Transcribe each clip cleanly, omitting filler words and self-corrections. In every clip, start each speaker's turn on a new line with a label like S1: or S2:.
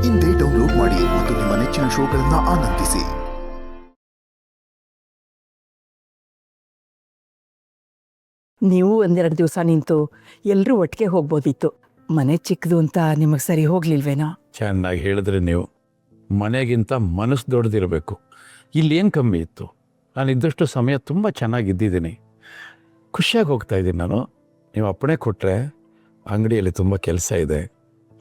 S1: ಇಂದೇ ಡೌನ್ಲೋಡ್ ಮಾಡಿ ಮತ್ತು ನಿಮ್ಮ ನೆಚ್ಚಿನ ಶೋಗಳನ್ನು ಆನಂದಿಸಿ.
S2: ನೀವು ಒಂದೆರಡು ದಿವಸ ನಿಂತು ಎಲ್ಲರೂ ಒಟ್ಟಿಗೆ ಹೋಗ್ಬೋದಿತ್ತು. ಮನೆ ಚಿಕ್ಕದು ಅಂತ ನಿಮಗೆ ಸರಿ ಹೋಗ್ಲಿಲ್ವೇನೋ?
S3: ಚೆನ್ನಾಗಿ ಹೇಳಿದ್ರೆ ನೀವು. ಮನೆಗಿಂತ ಮನಸ್ಸು ದೊಡ್ಡದಿರಬೇಕು. ಇಲ್ಲೇನು ಕಮ್ಮಿ ಇತ್ತು? ನಾನು ಇದ್ದಷ್ಟು ಸಮಯ ತುಂಬ ಚೆನ್ನಾಗಿದ್ದೀನಿ, ಖುಷಿಯಾಗಿ ಹೋಗ್ತಾ ಇದ್ದೀನಿ ನಾನು. ನೀವು ಅಪ್ಪಣೆ ಕೊಟ್ಟರೆ ಅಂಗಡಿಯಲ್ಲಿ ತುಂಬ ಕೆಲಸ ಇದೆ,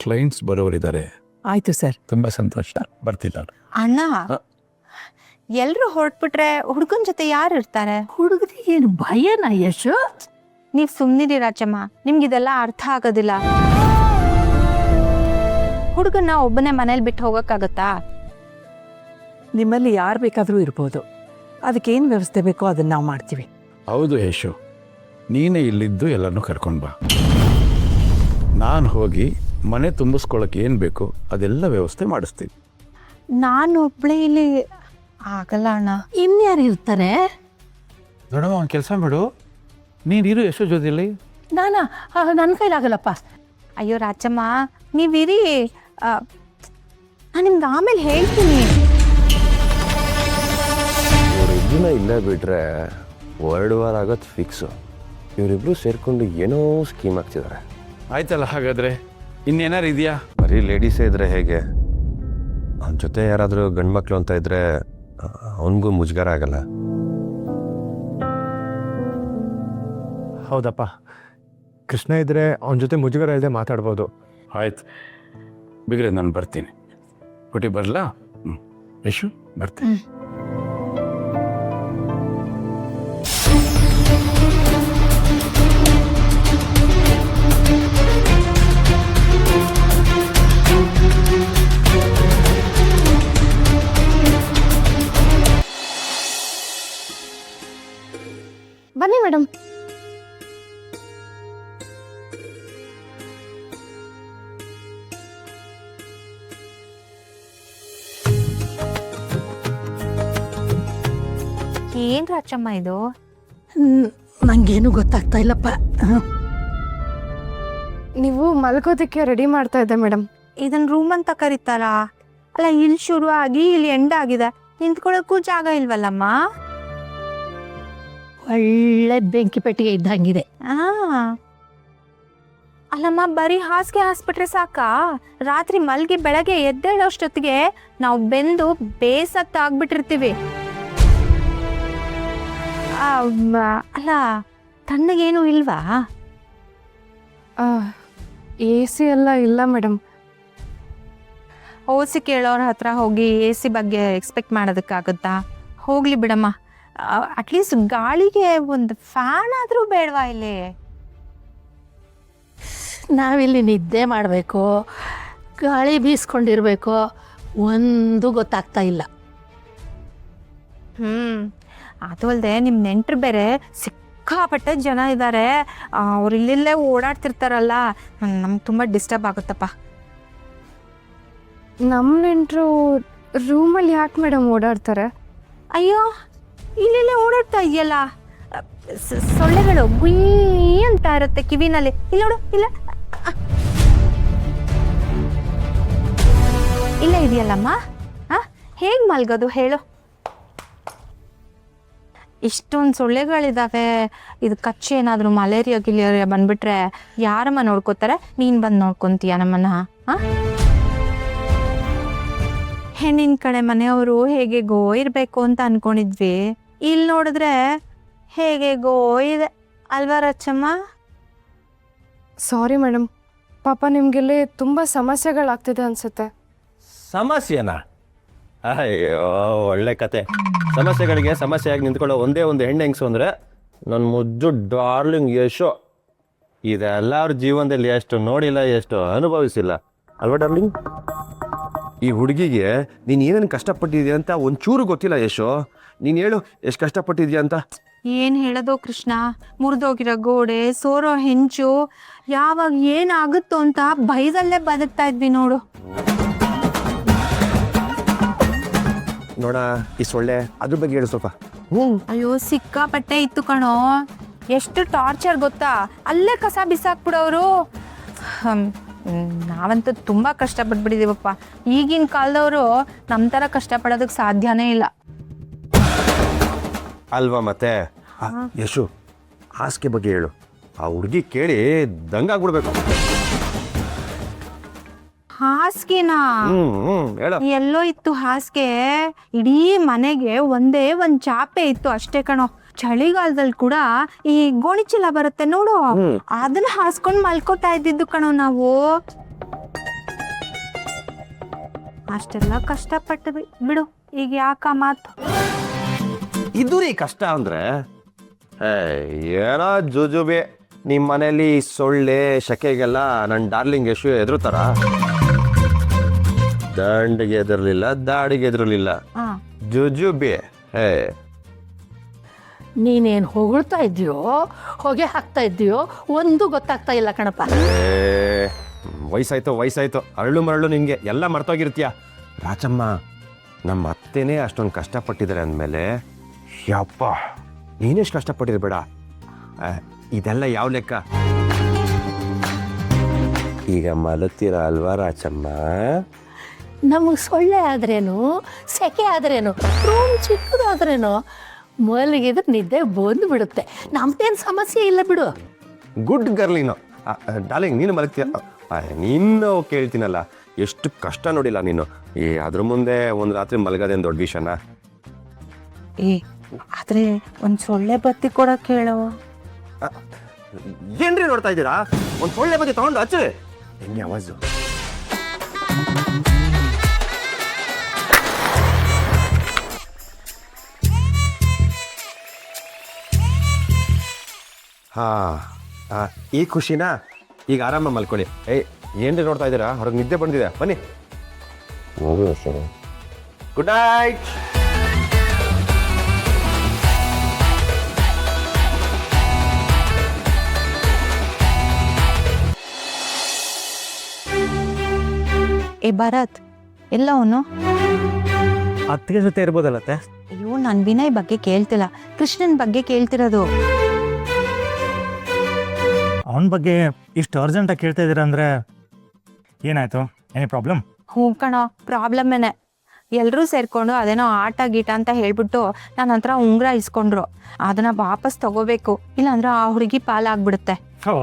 S3: ಕ್ಲೈಂಟ್ಸ್ ಬರೋರಿದ್ದಾರೆ.
S2: ಆಯ್ತು ಸರ್.
S3: ತುಂಬ ಸಂತೋಷ. ಬರ್ತಿಲ್ಲ
S4: ಅಣ್ಣ, ಎಲ್ರು ಹೊರಟ್ಬಿಟ್ರೆ ಹುಡುಗನ ಜೊತೆ ಯಾರು ಇರ್ತಾರೆ?
S2: ಹುಡುಗರಿಗೆ ಏನು ಭಯನಾ ಯಶು?
S4: ನೀವ್ ಸುಮ್ನಿರಿ ರಾಜಮ್ಮ, ನಿಮ್ಗಿದೆಲ್ಲ ಅರ್ಥ ಆಗೋದಿಲ್ಲ. ಹುಡುಗನ್ನ ಒಬ್ಬನೇ ಮನೇಲಿ ಬಿಟ್ಟು ಹೋಗಕ್ಕಾಗತ್ತಾ?
S2: ನಿಮ್ಮಲ್ಲಿ ಯಾರು ಬೇಕಾದರೂ ಇರ್ಬೋದು. ಅದಕ್ಕೇನು ವ್ಯವಸ್ಥೆ ಬೇಕೋ ಅದನ್ನು ನಾವು ಮಾಡ್ತೀವಿ.
S3: ಹೌದು ಯಶು, ನೀನೇ ಇಲ್ಲಿದ್ದು ಎಲ್ಲನೂ ಕರ್ಕೊಂಡು ಬಾ. ನಾನು ಹೋಗಿ ಮನೆ ತುಂಬಿಸ್ಕೊಳ್ಳೋಕೆ ಏನು ಬೇಕು ಅದೆಲ್ಲ ವ್ಯವಸ್ಥೆ ಮಾಡಿಸ್ತೀನಿ.
S4: ನಾನು ಒಬ್ಳೇ ಇಲ್ಲಿ ಆಗಲ್ಲ ಅಣ್ಣ.
S2: ಇನ್ಯಾರು ಇರ್ತಾರೆ?
S3: ನೋಡಮ್ಮ, ಒಂದು ಕೆಲಸ ಮಾಡು, ನೀನಿರು ಯಶು ಜೊತೆಲಿ.
S2: ನನ್ನ ಕೈಲಾಗಲ್ಲಪ್ಪ.
S4: ಅಯ್ಯೋ ರಾಜಮ್ಮ, ನೀವಿರಿ, ನಾನು ನಿಮ್ಗೆ ಆಮೇಲೆ ಹೇಳ್ತೀನಿ.
S5: ಇವರಿಬ್ಬರನ್ನ ಇಲ್ಲೇ ಬಿಟ್ರೆ 2 ವಾರ ಆಗೋದು ಫಿಕ್ಸು. ಇವರಿಬ್ರು ಸೇರ್ಕೊಂಡು ಏನೋ ಸ್ಕೀಮ್ ಆಗ್ತಿದ್ದಾರೆ.
S3: ಆಯ್ತಲ್ಲ, ಹಾಗಾದರೆ ಇನ್ನೇನಾರು ಇದೆಯಾ?
S5: ಬರೀ ಲೇಡೀಸೇ ಇದ್ರೆ ಹೇಗೆ? ಅವನ ಜೊತೆ ಯಾರಾದರೂ ಗಂಡು ಮಕ್ಕಳು ಅಂತ ಇದ್ರೆ ಅವನಿಗೂ ಮುಜುಗರ ಆಗಲ್ಲ.
S6: ಹೌದಪ್ಪ, ಕೃಷ್ಣ ಇದ್ರೆ ಅವನ ಜೊತೆ ಮುಜುಗರ ಇಲ್ಲದೆ ಮಾತಾಡ್ಬೋದು.
S3: ಆಯ್ತು ಬಿಗ್ರೆ, ನಾನು ಬರ್ತೀನಿ. ಕೊಟ್ಟಿ ಬರಲಾ? ಯಶು ಬರ್ತೀನಿ.
S4: ಬನ್ನಿ ಮೇಡಮ್. ಏನ್ ರಾಚಮ್ಮ ಇದು?
S2: ನಂಗೇನು ಗೊತ್ತಾಗ್ತಾ ಇಲ್ಲಪ್ಪ.
S7: ನೀವು ಮಲ್ಗೋದಕ್ಕೆ ರೆಡಿ ಮಾಡ್ತಾ ಇದ್ದೆ ಮೇಡಮ್.
S4: ಇದನ್ನ ರೂಮ್ ಅಂತ ಕರೀತಾರ? ಅಲ್ಲ, ಇಲ್ಲಿ ಶುರು ಆಗಿ ಇಲ್ಲಿ ಎಂಡ್ ಆಗಿದೆ, ನಿಂತ್ಕೊಳ್ಳೋಕ್ಕೂ ಜಾಗ ಇಲ್ವಲ್ಲಮ್ಮ?
S2: ಒಳ್ಳೆ ಬೆಂಕಿ ಪೆಟ್ಟಿಗೆ ಇದ್ದಂಗಿದೆ.
S4: ಅಲ್ಲಮ್ಮ, ಬರೀ ಹಾಸಿಗೆ ಹಾಸ್ಬಿಟ್ರೆ ಸಾಕಾ? ರಾತ್ರಿ ಮಲ್ಗಿ ಬೆಳಗ್ಗೆ ಎದ್ದೇಳೋಷ್ಟೊತ್ತಿಗೆ ನಾವು ಬೆಂದು ಬೇಸತ್ತಾಗ್ಬಿಟ್ಟಿರ್ತೀವಿ. ಅಲ್ಲ, ತಣ್ಣಗೇನು ಇಲ್ವಾ?
S7: AC ಎಲ್ಲ ಇಲ್ಲ ಮೇಡಮ್.
S4: ಓಸಿ ಕೇಳೋರ ಹತ್ರ ಹೋಗಿ AC ಬಗ್ಗೆ ಎಕ್ಸ್ಪೆಕ್ಟ್ ಮಾಡೋದಕ್ಕಾಗುತ್ತಾ? ಹೋಗ್ಲಿ ಬಿಡಮ್ಮ, ಅಟ್ಲೀಸ್ಟ್ ಗಾಳಿಗೆ ಒಂದು ಫ್ಯಾನ್ ಆದರೂ ಬೇಡವಾ ಇಲ್ಲಿ?
S2: ನಾವಿಲ್ಲಿ ನಿದ್ದೆ ಮಾಡಬೇಕು, ಗಾಳಿ ಬೀಸ್ಕೊಂಡಿರ್ಬೇಕು, ಒಂದು ಗೊತ್ತಾಗ್ತಾ ಇಲ್ಲ.
S4: ಅದು ಅಲ್ಲದೆ ನಿಮ್ಮ ನೆಂಟರು ಬೇರೆ ಸಿಕ್ಕಾಪಟ್ಟೆ ಜನ ಇದ್ದಾರೆ. ಅವ್ರು ಇಲ್ಲಿಲ್ಲೇ ಓಡಾಡ್ತಿರ್ತಾರಲ್ಲ, ನಮ್ಗೆ ತುಂಬ ಡಿಸ್ಟರ್ಬ್ ಆಗುತ್ತಪ್ಪ.
S7: ನಮ್ಮ ನೆಂಟರು ರೂಮಲ್ಲಿ ಯಾಕೆ ಮೇಡಮ್ ಓಡಾಡ್ತಾರೆ?
S4: ಅಯ್ಯೋ, ಇಲ್ಲೆಲ್ಲೇ ಓಡಾಡ್ತಾ ಇದೆಯಲ್ಲ, ಸೊಳ್ಳೆಗಳು ಗುಯ್ ಅಂತ ಇರುತ್ತೆ ಕಿವಿನಲ್ಲಿ. ಇಲ್ಲ ನೋಡು, ಇಲ್ಲ ಇಲ್ಲ ಇದೆಯಲ್ಲಮ್ಮ. ಹೇಗೆ ಮಲ್ಗೋದು ಹೇಳು? ಇಷ್ಟೊಂದು ಸೊಳ್ಳೆಗಳಿದಾವೆ. ಇದು ಕಚ್ಚಿ ಏನಾದರೂ ಮಲೇರಿಯಾ ಗಿಲೇರಿಯಾ ಬಂದ್ಬಿಟ್ರೆ ಯಾರಮ್ಮ ನೋಡ್ಕೋತಾರೆ? ನೀನು ಬಂದು ನೋಡ್ಕೊತೀಯ ನಮ್ಮನ್ನ? ಹೆಣ್ಣಿನ ಕಡೆ ಮನೆಯವರು ಹೇಗೆಗೋ ಇರಬೇಕು ಅಂತ ಅನ್ಕೊಂಡಿದ್ವಿ. ಇಲ್ಲಿ ನೋಡಿದ್ರೆ ಹೇಗೆಗೋ ಇದೆ ಅಲ್ವಾ ರಚಮ್ಮ?
S7: ಸಾರಿ ಮೇಡಮ್, ಪಾಪ ನಿಮಗೆಲ್ಲಿ ತುಂಬ ಸಮಸ್ಯೆಗಳಾಗ್ತಿದೆ ಅನಿಸುತ್ತೆ.
S5: ಸಮಸ್ಯೆನಾ? ಅಯ್ಯೋ, ಒಳ್ಳೆ ಕತೆ. ಸಮಸ್ಯೆಗಳಿಗೆ ಸಮಸ್ಯೆಯಾಗಿ ನಿಂತ್ಕೊಳ್ಳೋ ಒಂದೇ ಒಂದು ಹೆಣ್ಣು ಹೆಂಗಸು ಅಂದರೆ ನನ್ನ ಮುದ್ದು ಡಾರ್ಲಿಂಗ್ ಯಶು. ಇದೆಲ್ಲ ಅವ್ರ ಜೀವನದಲ್ಲಿ ಎಷ್ಟು ನೋಡಿಲ್ಲ, ಎಷ್ಟು ಅನುಭವಿಸಿಲ್ಲ ಅಲ್ವಾ ಡಾರ್ಲಿಂಗ್? ಈ ಹುಡುಗಿಗೆ ನೀನು ಏನೇನು ಕಷ್ಟಪಟ್ಟಿದ್ಯಾ ಅಂತ ಒಂಚೂರು ಗೊತ್ತಿಲ್ಲ ಯಶು. ನೀನು ಹೇಳು, ಎಷ್ಟು ಕಷ್ಟಪಟ್ಟಿದ್ಯಾ ಅಂತ.
S4: ಏನು ಹೇಳೋದು ಕೃಷ್ಣ? ಮುರಿದೋಗಿರೋ ಗೋಡೆ, ಸೋರೋ ಹೆಂಚು, ಯಾವಾಗ ಏನಾಗುತ್ತೋ ಅಂತ ಭಯದಲ್ಲೇ ಬದುಕ್ತಾ ಇದ್ವಿ ನೋಡು.
S5: ನೋಡ, ಈ ಸೊಳ್ಳೆ ಅದ್ರ ಬಗ್ಗೆ ಹೇಳು ಸ್ವಲ್ಪ.
S4: ಅಯ್ಯೋ, ಸಿಕ್ಕಾಪಟ್ಟೆ ಇತ್ತು ಕಣೋ. ಎಷ್ಟು ಟಾರ್ಚರ್ ಗೊತ್ತಾ? ಅಲ್ಲೇ ಕಸ ಬಿಸಾಕ್ಬಿಡೋರು. ನಾವಂತೂ ತುಂಬ ಕಷ್ಟಪಟ್ಬಿಟ್ಟಿದ್ದೀವಪ್ಪ. ಈಗಿನ ಕಾಲದವರು ನಮ್ಮ ಥರ ಕಷ್ಟಪಡೋದಕ್ಕೆ ಸಾಧ್ಯನೇ ಇಲ್ಲ.
S5: ಅಲ್ವಾ ಮತ್ತೆ ಯಶು ಹಾಸಿಗೆ ಬಗ್ಗೆ ಹೇಳು. ಆ ಹುಡುಗಿ ಕೇಳಿ ದಂಗಾಗ್ಬಿಡ್ಬೇಕು.
S4: ಹಾಸಿಗೆನಾ?
S5: ಹೇಳು.
S4: ಎಲ್ಲೋ ಇತ್ತು ಹಾಸಿಗೆ? ಇಡೀ ಮನೆಗೆ ಒಂದೇ ಒಂದು ಚಾಪೆ ಇತ್ತು ಅಷ್ಟೇ ಕಣೋ. ಚಳಿಗಾಲದಲ್ಲಿ ಕೂಡ ಈ ಗೋಣಿಚೀಲ ಬರುತ್ತೆ ನೋಡು, ಅದನ್ನ ಹಾಸ್ಕೊಂಡು ಮಲ್ಕೋತಾ ಇದ್ದಿದ್ದು ಕಣೋ ನಾವು. ಅಷ್ಟೆಲ್ಲ ಕಷ್ಟಪಟ್ಟು ಬಿಡು, ಈಗ ಯಾಕ ಮಾತು?
S5: ಇದು ರೀ ಕಷ್ಟ ಅಂದ್ರೆ ಏನೋ ಜುಜುಬೆ. ನಿಮ್ಮ ಮನೇಲಿ ಸೊಳ್ಳೆ ಶಕೆಗೆಲ್ಲ ನನ್ನ ಡಾರ್ಲಿಂಗ್ ಯಶು ಎದುರುತ್ತಾರ? ದಂಡಿಗೆ ಎದುರ್ಲಿಲ್ಲ, ದಾಡಿಗೆ ಎದುರಲಿಲ್ಲ, ಜುಜುಬೆ.
S2: ನೀನೇನು ಹೊಗಳ್ತಾ ಇದೆಯೋ ಹೊಗೆ ಹಾಕ್ತಾ ಇದ್ದೀಯೋ ಒಂದು ಗೊತ್ತಾಗ್ತಾ ಇಲ್ಲ ಕಣಪ್ಪ.
S5: ವಯಸ್ಸಾಯ್ತು ಅರಳು ಮರಳು ನಿನ್ಗೆ ಎಲ್ಲ ಮರ್ತೋಗಿರ್ತೀಯ. ರಾಚಮ್ಮ, ನಮ್ಮ ಅತ್ತೆನೇ ಅಷ್ಟೊಂದು ಕಷ್ಟಪಟ್ಟಿದ್ದಾರೆ ಅಂದಮೇಲೆ ಯಪ್ಪ ನೀನೆಷ್ಟು ಕಷ್ಟಪಟ್ಟಿರ್ಬೇಡ. ಇದೆಲ್ಲ ಯಾವ ಲೆಕ್ಕ? ಈಗ ಮಲಗ್ತೀರ ಅಲ್ವಾ ರಾಚಮ್ಮ?
S2: ನಮಗೆ ಸೊಳ್ಳೆ ಆದ್ರೇನು, ಸೆಕೆ ಆದ್ರೇನು, ರೂಮ್ ಚಿಕ್ಕದಾದ್ರೇನು ಮಲಗಿದ್ರೆ ನಿದ್ದೆ ಬಂದು ಬಿಡುತ್ತೆ. ನಮ್ದೇನು ಸಮಸ್ಯೆ ಇಲ್ಲ ಬಿಡು.
S5: ಗುಡ್ ಗರ್ಲಿನೋ ಡಾರ್ಲಿಂಗ್, ನೀನು ಮಲಗ್ತೀಯ? ನೀನು ಕೇಳ್ತೀನಲ್ಲ, ಎಷ್ಟು ಕಷ್ಟ ನೋಡಿಲ್ಲ ನೀನು. ಅದ್ರ ಮುಂದೆ ಒಂದು ರಾತ್ರಿ ಮಲಗೋದೇನು ದೊಡ್ಡ ವಿಷಯನ?
S4: ಆದ್ರೆ ಒಂದು ಸೊಳ್ಳೆ ಬತ್ತಿ ಕೊಡಕ್ಕೆ ಹೇಳೋ.
S5: ಏನ್ರಿ ನೋಡ್ತಾ ಇದ್ದೀರಾ? ಒಂದು ಸೊಳ್ಳೆ ಬಗ್ಗೆ ತಗೊಂಡು ಹಚ್ಚಿ. ಹೆಂಗೆ ಆವಾಜು? ಈ ಖುಷಿನಾ? ಈಗ ಆರಾಮ ಮಲ್ಕೊಳ್ಳಿ. ಏನ್ರಿ ನೋಡ್ತಾ ಇದ್ದೀರಾ? ಹೊರಗೆ ನಿದ್ದೆ ಬಂದಿದೆ, ಬನ್ನಿ. Good night.
S4: ಏ ಭರತ್, ಎಲ್ಲ ಅವನು?
S6: ಅತ್ತಿಗೆ ಜೊತೆ ಇರ್ಬೋದಲ್ಲತ್ತೆ?
S4: ಅಯ್ಯೋ, ನಾನು ವಿನಯ್ ಬಗ್ಗೆ ಕೇಳ್ತಿಲ್ಲ, ಕೃಷ್ಣನ್ ಬಗ್ಗೆ ಕೇಳ್ತಿರೋದು.
S8: ಅವನ ಬಗ್ಗೆ ಇಷ್ಟು ಅರ್ಜೆಂಟಾಗಿ ಕೇಳ್ತಾ ಇದ್ದೀರಾ ಅಂದರೆ ಏನಾಯ್ತು? Any problem?
S4: ಹ್ಞೂ ಕಣೋ, ಪ್ರಾಬ್ಲಮ್ಮೇನೆ. ಎಲ್ಲರೂ ಸೇರ್ಕೊಂಡು ಅದೇನೋ ಆಟ ಗೀಟ ಅಂತ ಹೇಳ್ಬಿಟ್ಟು ನನ್ನ ಹತ್ರ ಉಂಗುರ ಇಸ್ಕೊಂಡ್ರು. ಅದನ್ನ ವಾಪಸ್ ತಗೋಬೇಕು, ಇಲ್ಲಾಂದ್ರೆ ಆ ಹುಡುಗಿ ಪಾಲಾಗ್ಬಿಡುತ್ತೆ.
S8: ಓ,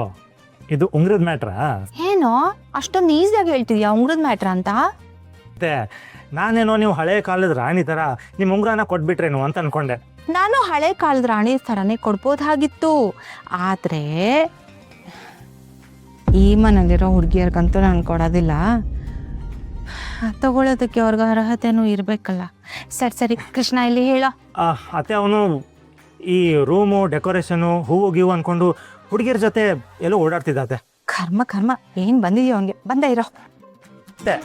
S8: ಇದು ಉಂಗ್ರದ ಮ್ಯಾಟ್ರಾ?
S4: ಏನೋ ಅಷ್ಟೊಂದು ಈಸಿಯಾಗಿ ಹೇಳ್ತಿದ್ಯಾ ಉಂಗುರದ ಮ್ಯಾಟ್ರ ಅಂತ?
S8: ಮತ್ತೆ ನಾನೇನೋ ನೀವು ಹಳೆ ಕಾಲದ ರಾಣಿ ಥರ ನಿಮ್ಮ ಉಂಗ್ರನ ಕೊಟ್ಬಿಟ್ರೇನು ಅಂತ ಅನ್ಕೊಂಡೆ.
S4: ನಾನು ಹಳೆ ಕಾಲದ ರಾಣಿ ಥರನೇ ಕೊಡ್ಬೋದಾಗಿತ್ತು, ಆದರೆ ಈ ಮನೇಲಿರೋ ಹುಡುಗಿಯರ್ಗಂತೂ ನಾನು ಕೊಡೋದಿಲ್ಲ. ತಗೊಳ್ಳೋದಕ್ಕೆ ಅವ್ರಿಗೆ ಅರ್ಹತೆನೂ ಇರಬೇಕಲ್ಲ. ಸರಿ ಕೃಷ್ಣ, ಇಲ್ಲಿ ಹೇಳೋ.
S8: ಅತ್ತೆ, ಅವನು ಈ ರೂಮು ಡೆಕೋರೇಷನು ಹೂವು ಗೀವು ಅಂದ್ಕೊಂಡು ಹುಡುಗಿಯರ ಜೊತೆ ಎಲ್ಲೋ ಓಡಾಡ್ತಿದ್ದಾತೆ.
S4: ಕರ್ಮ ಏನು ಬಂದಿದೆಯೋ ಹಂಗೆ ಬಂದ ಇರೋ.
S8: ಮತ್ತೆ